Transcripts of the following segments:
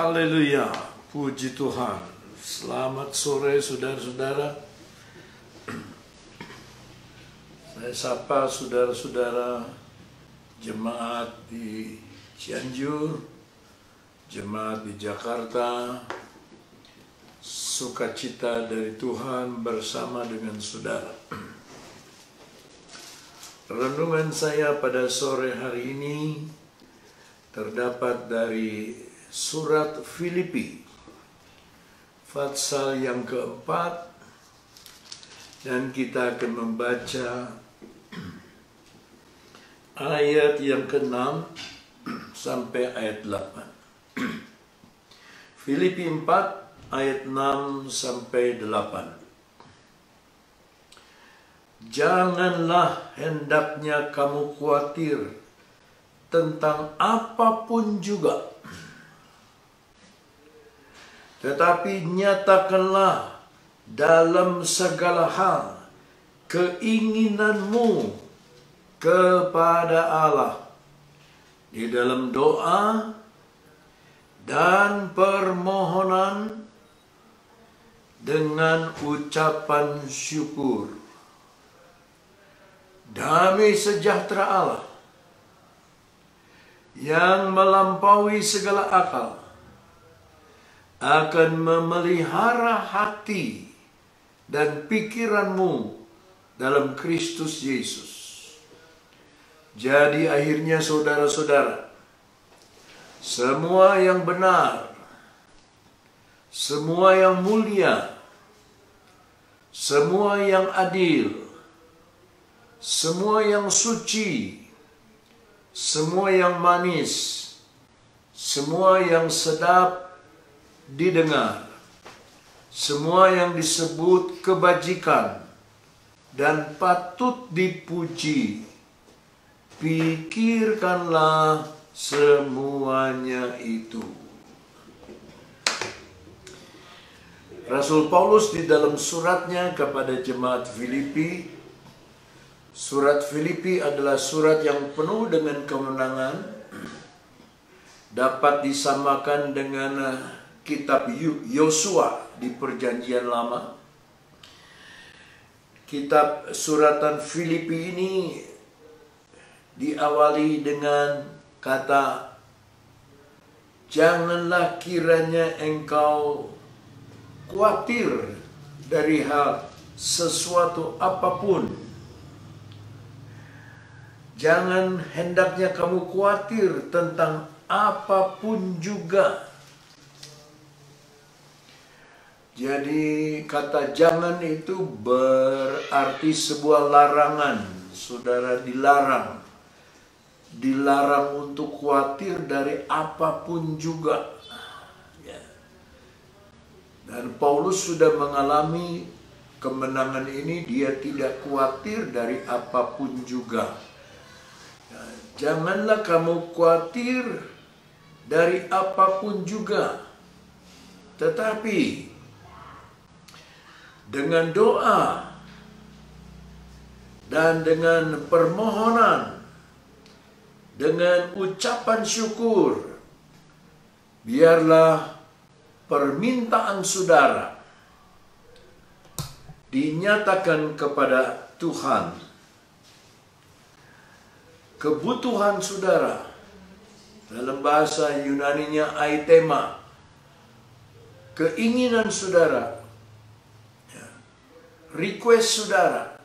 Haleluya, puji Tuhan. Selamat sore saudara-saudara. Saya sapa saudara-saudara jemaat di Cianjur, jemaat di Jakarta. Sukacita dari Tuhan bersama dengan saudara. Renungan saya pada sore hari ini terdapat dari surat Filipi, pasal yang keempat, dan kita akan membaca ayat yang ke-6 sampai ayat 8. Filipi 4 ayat 6 sampai 8. Janganlah hendaknya kamu khawatir tentang apapun juga, tetapi nyatakanlah dalam segala hal keinginanmu kepada Allah di dalam doa dan permohonan dengan ucapan syukur. Damai sejahtera Allah yang melampaui segala akal akan memelihara hati dan pikiranmu dalam Kristus Yesus. Jadi akhirnya saudara-saudara, semua yang benar, semua yang mulia, semua yang adil, semua yang suci, semua yang manis, semua yang sedap didengar, semua yang disebut kebajikan dan patut dipuji, pikirkanlah semuanya itu. Rasul Paulus di dalam suratnya kepada jemaat Filipi, surat Filipi adalah surat yang penuh dengan kemenangan, dapat disamakan dengan kitab Yosua di Perjanjian Lama. Kitab suratan Filipi ini diawali dengan kata, janganlah kiranya engkau khawatir dari hal sesuatu apapun. Jangan hendaknya kamu khawatir tentang apapun juga. Jadi kata jangan itu berarti sebuah larangan. Saudara dilarang. Dilarang untuk khawatir dari apapun juga. Ya. Dan Paulus sudah mengalami kemenangan ini, dia tidak khawatir dari apapun juga. Ya, janganlah kamu khawatir dari apapun juga. Tetapi dengan doa dan dengan permohonan, dengan ucapan syukur, biarlah permintaan saudara dinyatakan kepada Tuhan. Kebutuhan saudara, dalam bahasa Yunaninya aitema, keinginan saudara, request saudara,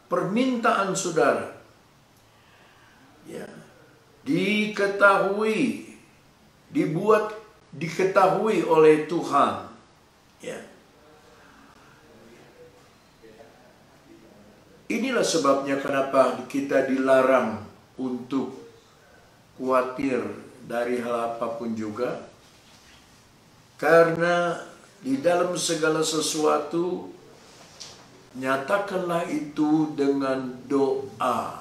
permintaan saudara, ya, diketahui oleh Tuhan, ya. Inilah sebabnya kenapa kita dilarang untuk khawatir dari hal apapun juga, karena di dalam segala sesuatu nyatakanlah itu dengan doa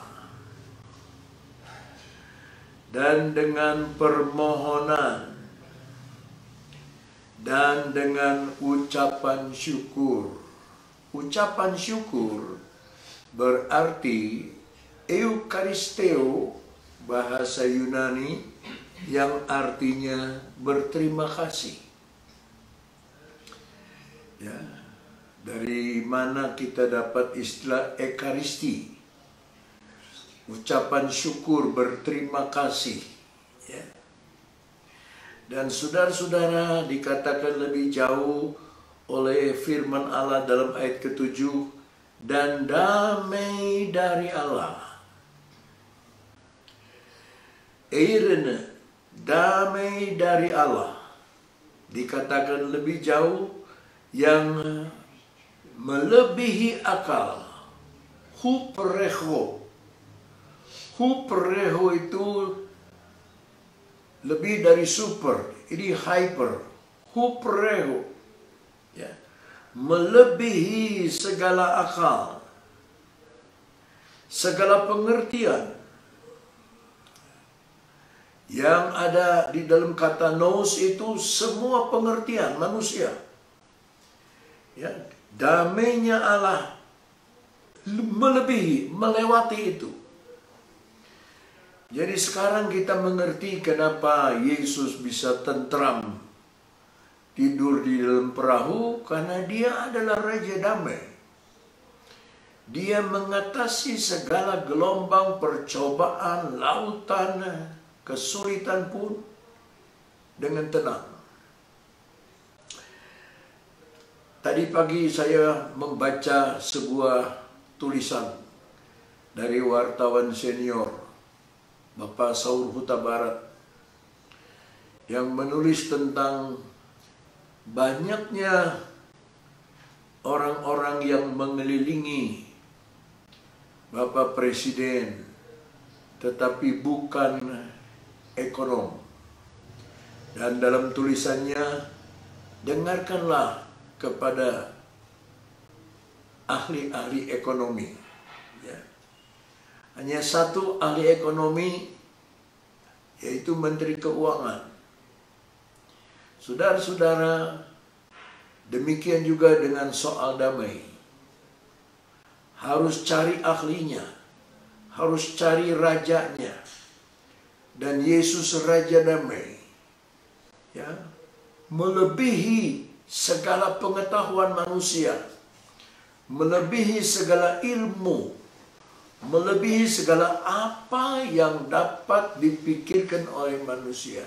dan dengan permohonan dan dengan ucapan syukur. Ucapan syukur berarti eukaristeo, bahasa Yunani, yang artinya berterima kasih. Ya, dari mana kita dapat istilah Ekaristi, ucapan syukur, berterima kasih. Ya. Dan saudara-saudara, dikatakan lebih jauh oleh firman Allah dalam ayat ke-7, dan damai dari Allah. Eirene, damai dari Allah. Dikatakan lebih jauh, yang melebihi akal. Hupereho. Hupereho itu lebih dari super. Ini hyper. Hupereho. Ya. Melebihi segala akal. Segala pengertian. Yang ada di dalam kata nous itu semua pengertian manusia. Ya, damainya Allah melebihi, melewati itu. Jadi sekarang kita mengerti kenapa Yesus bisa tentram tidur di dalam perahu, karena dia adalah Raja Damai. Dia mengatasi segala gelombang, percobaan, lautan, kesulitan pun dengan tenang. Tadi pagi saya membaca sebuah tulisan dari wartawan senior Bapak Saur Huta Barat yang menulis tentang banyaknya orang-orang yang mengelilingi Bapak Presiden tetapi bukan ekonom. Dan dalam tulisannya, dengarkanlah kepada ahli-ahli ekonomi. Ya. Hanya satu ahli ekonomi, yaitu Menteri Keuangan. Saudara-saudara, demikian juga dengan soal damai. Harus cari ahlinya, harus cari rajanya. Dan Yesus Raja Damai, ya, melebihi segala pengetahuan manusia, melebihi segala ilmu, melebihi segala apa yang dapat dipikirkan oleh manusia.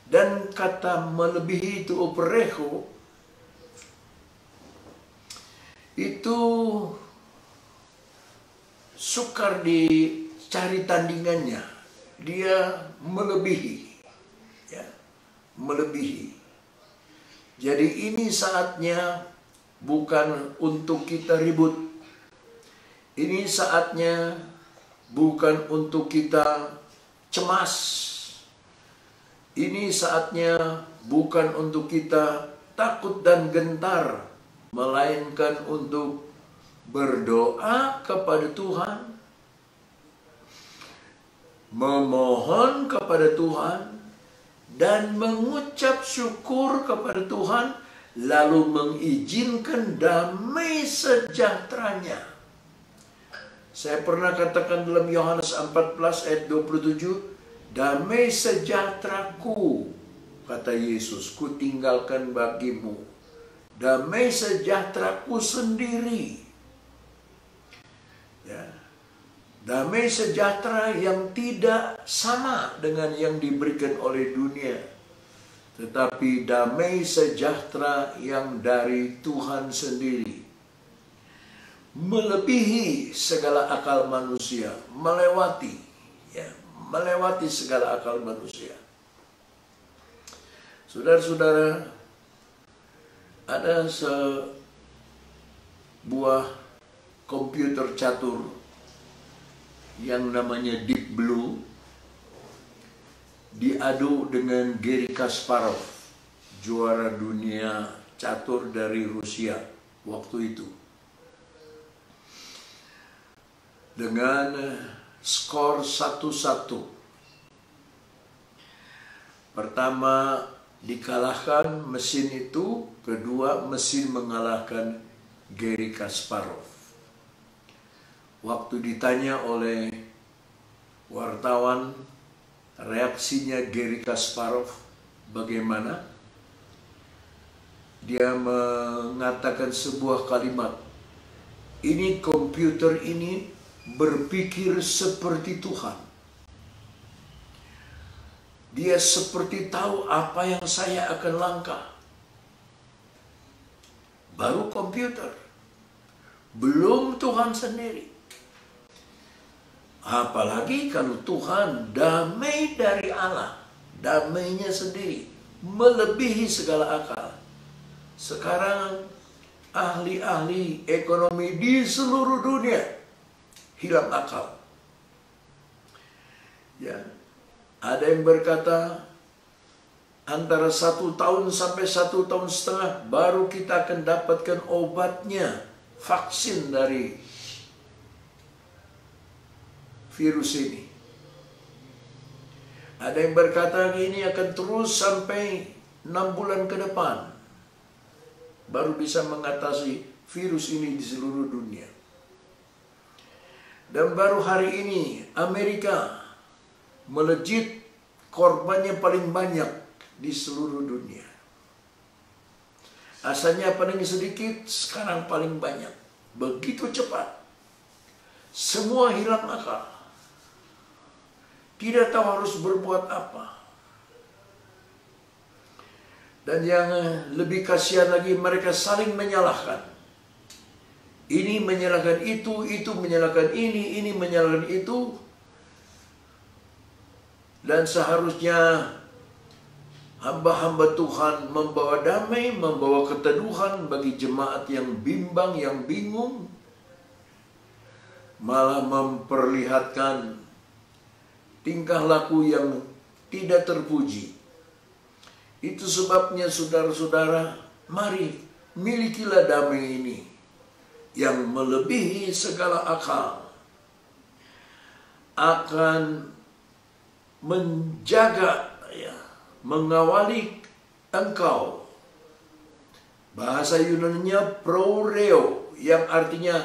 Dan kata melebihi itu opereho, itu sukar dicari tandingannya. Dia melebihi, ya, melebihi. Jadi ini saatnya bukan untuk kita ribut. Ini saatnya bukan untuk kita cemas. Ini saatnya bukan untuk kita takut dan gentar, melainkan untuk berdoa kepada Tuhan, memohon kepada Tuhan, dan mengucap syukur kepada Tuhan, lalu mengizinkan damai sejahteranya. Saya pernah katakan dalam Yohanes 14 ayat 27, damai sejahteraku, kata Yesus, ku tinggalkan bagimu. Damai sejahteraku sendiri. Ya. Damai sejahtera yang tidak sama dengan yang diberikan oleh dunia, tetapi damai sejahtera yang dari Tuhan sendiri, melebihi segala akal manusia, melewati segala akal manusia. Saudara-saudara, ada sebuah komputer catur yang namanya Deep Blue diadu dengan Garry Kasparov, juara dunia catur dari Rusia waktu itu, dengan skor 1-1. Pertama dikalahkan mesin itu, kedua mesin mengalahkan Garry Kasparov. Waktu ditanya oleh wartawan reaksinya Garry Kasparov bagaimana? Dia mengatakan sebuah kalimat, ini komputer ini berpikir seperti Tuhan. Dia seperti tahu apa yang saya akan langkah. Baru komputer, belum Tuhan sendiri. Apalagi kalau Tuhan damai dari Allah, damainya sendiri, melebihi segala akal. Sekarang ahli-ahli ekonomi di seluruh dunia hilang akal. Ya, ada yang berkata antara 1 tahun sampai 1,5 tahun baru kita akan dapatkan obatnya, vaksin dari virus ini. Ada yang berkata ini akan terus sampai 6 bulan ke depan baru bisa mengatasi virus ini di seluruh dunia. Dan baru hari ini Amerika melejit korbannya paling banyak di seluruh dunia. Asalnya paling sedikit, sekarang paling banyak. Begitu cepat. Semua hilang akal. Tidak tahu harus berbuat apa. Dan yang lebih kasihan lagi, mereka saling menyalahkan. Ini menyalahkan itu menyalahkan ini menyalahkan itu. Dan seharusnya hamba-hamba Tuhan membawa damai, membawa keteduhan bagi jemaat yang bimbang, yang bingung. Malah memperlihatkan tingkah laku yang tidak terpuji. Itu sebabnya saudara-saudara, mari milikilah damai ini yang melebihi segala akal. Akan menjaga, ya, mengawali engkau. Bahasa Yunaninya proreo, yang artinya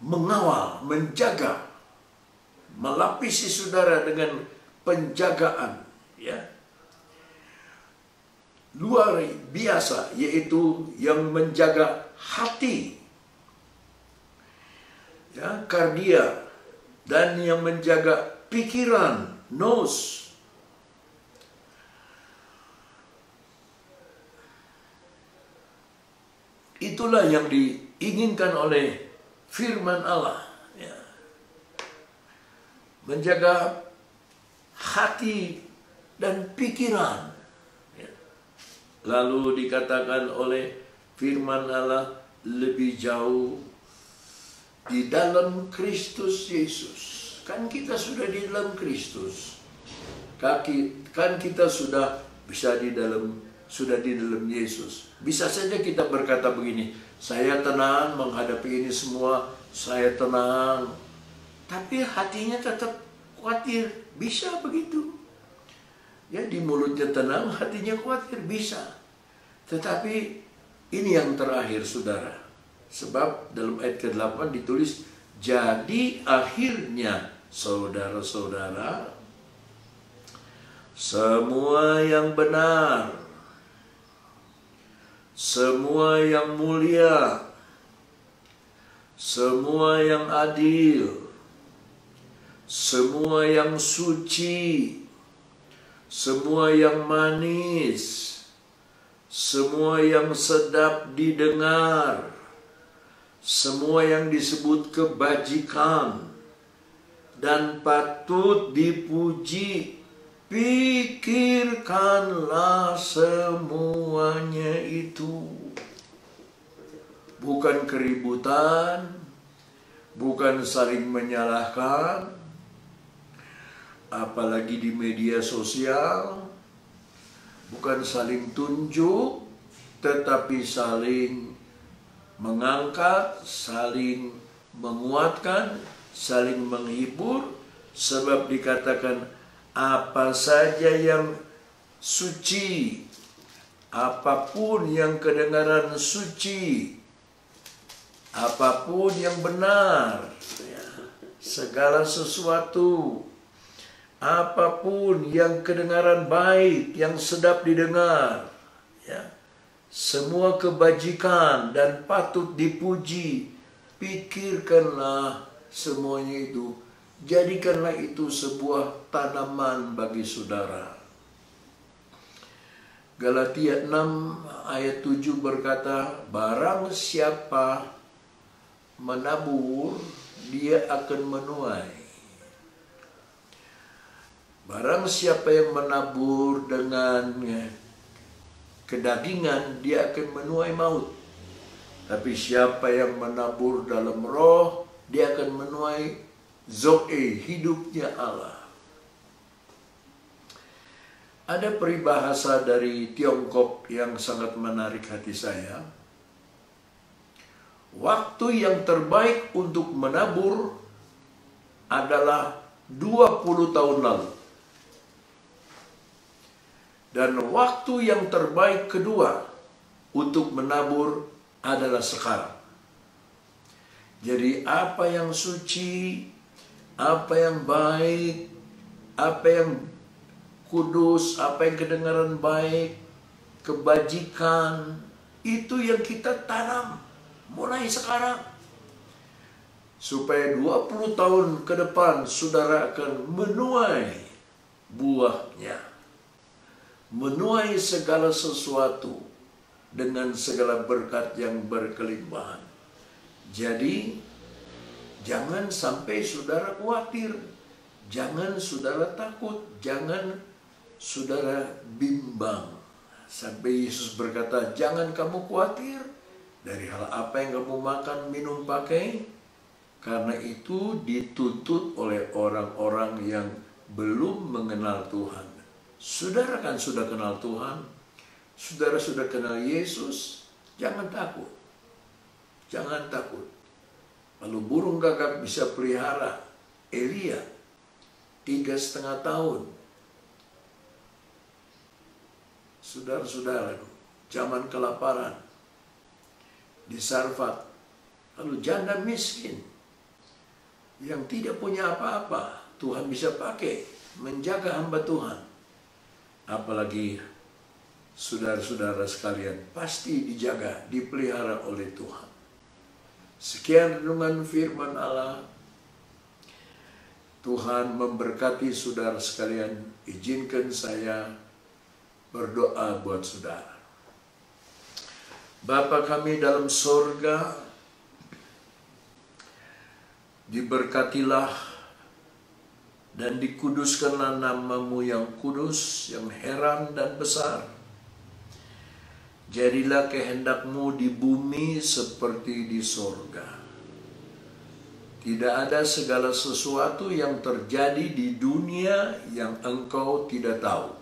mengawal, menjaga, melapisi saudara dengan penjagaan, ya, luar biasa, yaitu yang menjaga hati, ya, kardia, dan yang menjaga pikiran, nous. Itulah yang diinginkan oleh firman Allah, ya. Menjaga hati dan pikiran. Lalu dikatakan oleh firman Allah lebih jauh di dalam Kristus Yesus. Kan kita sudah di dalam Kristus. Kan kita sudah bisa di dalam Yesus. Bisa saja kita berkata begini, saya tenang menghadapi ini semua, saya tenang. Tapi hatinya tetap khawatir. Bisa begitu. Ya, di mulutnya tenang, hatinya khawatir, bisa. Tetapi ini yang terakhir, saudara. Sebab dalam ayat ke-8 ditulis, jadi akhirnya, saudara-saudara, semua yang benar, semua yang mulia, semua yang adil, semua yang suci, semua yang manis, semua yang sedap didengar, semua yang disebut kebajikan dan patut dipuji, pikirkanlah semuanya itu. Bukan keributan, bukan saling menyalahkan, apalagi di media sosial, bukan saling tunjuk, tetapi saling mengangkat, saling menguatkan, saling menghibur. Sebab dikatakan apa saja yang suci, apapun yang kedengaran suci, apapun yang benar, ya, segala sesuatu apapun yang kedengaran baik, yang sedap didengar, ya, semua kebajikan dan patut dipuji, pikirkanlah semuanya itu. Jadikanlah itu sebuah tanaman bagi saudara. Galatia 6 ayat 7 berkata, barang siapa menabur, dia akan menuai. Barang siapa yang menabur dengan kedagingan, dia akan menuai maut. Tapi siapa yang menabur dalam roh, dia akan menuai Zoe, hidupnya Allah. Ada peribahasa dari Tiongkok yang sangat menarik hati saya. Waktu yang terbaik untuk menabur adalah 20 tahun lalu. Dan waktu yang terbaik kedua untuk menabur adalah sekarang. Jadi apa yang suci, apa yang baik, apa yang kudus, apa yang kedengaran baik, kebajikan, itu yang kita tanam mulai sekarang. Supaya 20 tahun ke depan saudara akan menuai buahnya. Menuai segala sesuatu dengan segala berkat yang berkelimpahan. Jadi jangan sampai saudara khawatir, jangan saudara takut, jangan saudara bimbang. Sampai Yesus berkata, jangan kamu khawatir dari hal apa yang kamu makan, minum, pakai. Karena itu dituntut oleh orang-orang yang belum mengenal Tuhan. Saudara kan sudah kenal Tuhan, saudara sudah kenal Yesus, jangan takut. Jangan takut. Lalu burung gagak bisa pelihara Elia 3,5 tahun. Saudara-saudara, zaman kelaparan di Sarfat. Lalu janda miskin yang tidak punya apa-apa, Tuhan bisa pakai menjaga hamba Tuhan. Apalagi saudara-saudara sekalian pasti dijaga, dipelihara oleh Tuhan. Sekian renungan firman Allah. Tuhan memberkati saudara sekalian. Izinkan saya berdoa buat saudara. Bapa kami dalam sorga, diberkatilah dan dikuduskanlah nama-Mu yang kudus, yang heran dan besar. Jadilah kehendak-Mu di bumi seperti di sorga. Tidak ada segala sesuatu yang terjadi di dunia yang Engkau tidak tahu.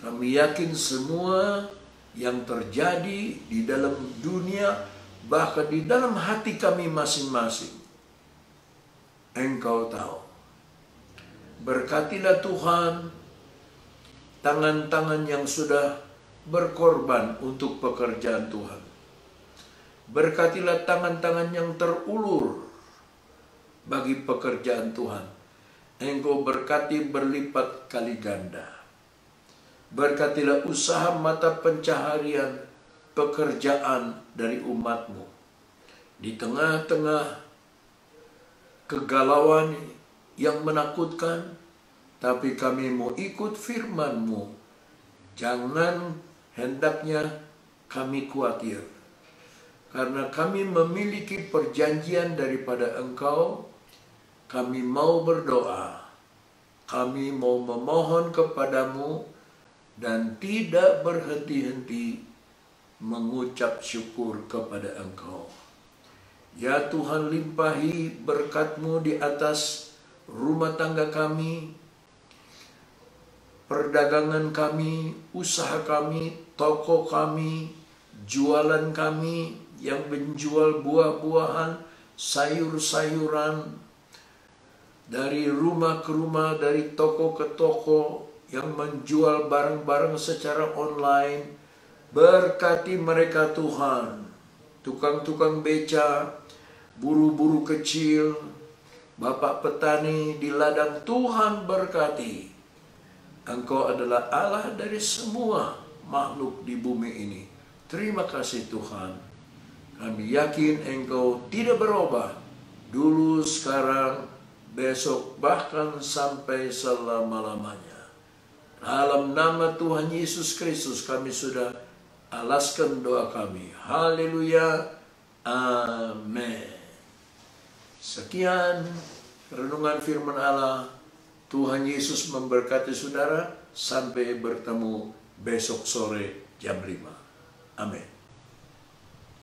Kami yakin semua yang terjadi di dalam dunia, bahkan di dalam hati kami masing-masing, Engkau tahu. Berkatilah Tuhan tangan-tangan yang sudah berkorban untuk pekerjaan Tuhan. Berkatilah tangan-tangan yang terulur bagi pekerjaan Tuhan. Engkau berkati berlipat kali ganda. Berkatilah usaha mata pencaharian pekerjaan dari umat-Mu. Di tengah-tengah kegalauan yang menakutkan, tapi kami mau ikut firman-Mu. Jangan hendaknya kami khawatir, karena kami memiliki perjanjian daripada Engkau. Kami mau berdoa, kami mau memohon kepadamu, dan tidak berhenti-henti mengucap syukur kepada Engkau. Ya Tuhan, limpahi berkat-Mu di atas rumah tangga kami, perdagangan kami, usaha kami, toko kami, jualan kami yang menjual buah-buahan, sayur-sayuran, dari rumah ke rumah, dari toko ke toko, yang menjual barang-barang secara online. Berkati mereka Tuhan, tukang-tukang beca, buru-buru kecil, Bapak petani di ladang Tuhan berkati. Engkau adalah Allah dari semua makhluk di bumi ini. Terima kasih Tuhan. Kami yakin Engkau tidak berubah. Dulu, sekarang, besok, bahkan sampai selama-lamanya. Dalam nama Tuhan Yesus Kristus kami sudah alaskan doa kami. Haleluya. Amin. Sekian renungan firman Allah. Tuhan Yesus memberkati saudara. Sampai bertemu besok sore jam 5. Amin.